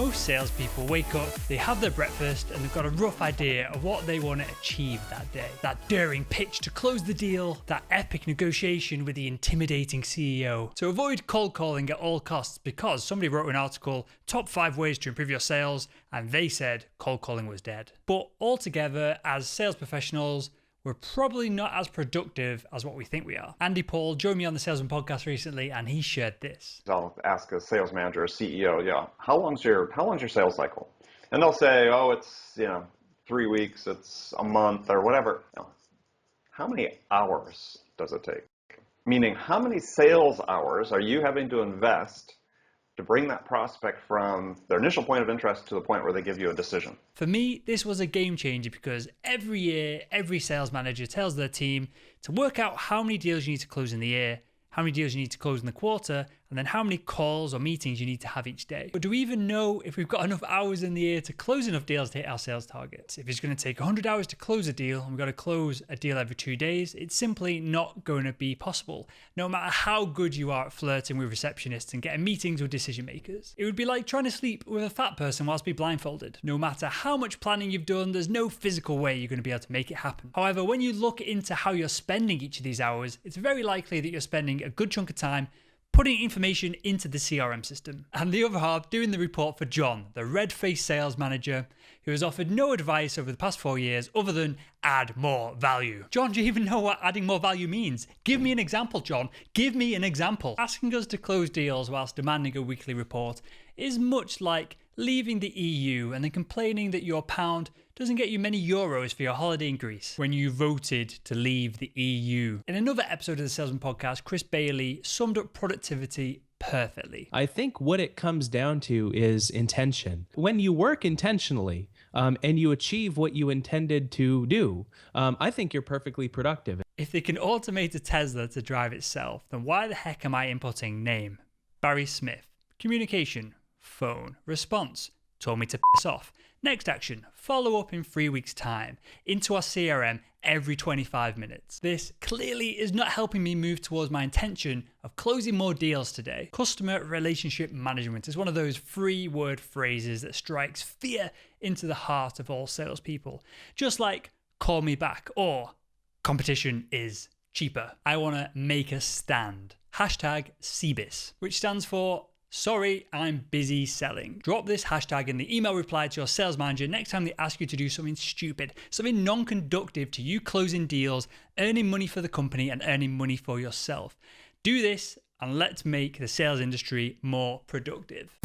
Most salespeople wake up, they have their breakfast, and they've got a rough idea of what they want to achieve that day. That daring pitch to close the deal, that epic negotiation with the intimidating CEO. To avoid cold calling at all costs, because somebody wrote an article, top 5 ways to improve your sales, and they said cold calling was dead. But altogether, as sales professionals, we're probably not as productive as what we think we are. Andy Paul joined me on the Salesman podcast recently, and he shared this. I'll ask a sales manager, a CEO, how long's your sales cycle? And they'll say, oh, it's 3 weeks, it's a month, or whatever. How many hours does it take? Meaning, how many sales hours are you having to invest to bring that prospect from their initial point of interest to the point where they give you a decision? For me, this was a game changer because every year, every sales manager tells their team to work out how many deals you need to close in the year, how many deals you need to close in the quarter, and then how many calls or meetings you need to have each day. But do we even know if we've got enough hours in the year to close enough deals to hit our sales targets? If it's going to take 100 hours to close a deal and we've got to close a deal every 2 days, it's simply not going to be possible, no matter how good you are at flirting with receptionists and getting meetings with decision makers. It would be like trying to sleep with a fat person whilst being blindfolded. No matter how much planning you've done, there's no physical way you're going to be able to make it happen. However, when you look into how you're spending each of these hours, it's very likely that you're spending a good chunk of time putting information into the CRM system, and the other half doing the report for John, the red-faced sales manager, who has offered no advice over the past 4 years other than add more value. John, do you even know what adding more value means? Give me an example, John. Give me an example. Asking us to close deals whilst demanding a weekly report is much like leaving the EU and then complaining that your pound doesn't get you many euros for your holiday in Greece when you voted to leave the EU. In another episode of the Salesman podcast, Chris Bailey summed up productivity perfectly. I think what it comes down to is intention. When you work intentionally and you achieve what you intended to do, I think you're perfectly productive. If they can automate a Tesla to drive itself, then why the heck am I inputting name, Barry Smith, communication, phone, response, told me to piss off. Next action, follow up in 3 weeks' time, into our CRM every 25 minutes. This clearly is not helping me move towards my intention of closing more deals today. Customer relationship management is one of those 3-word phrases that strikes fear into the heart of all salespeople. Just like call me back or competition is cheaper. I want to make a stand. Hashtag CBIS, which stands for sorry, I'm busy selling. Drop this hashtag in the email reply to your sales manager next time they ask you to do something stupid, something non-conductive to you closing deals, earning money for the company and earning money for yourself. Do this and let's make the sales industry more productive.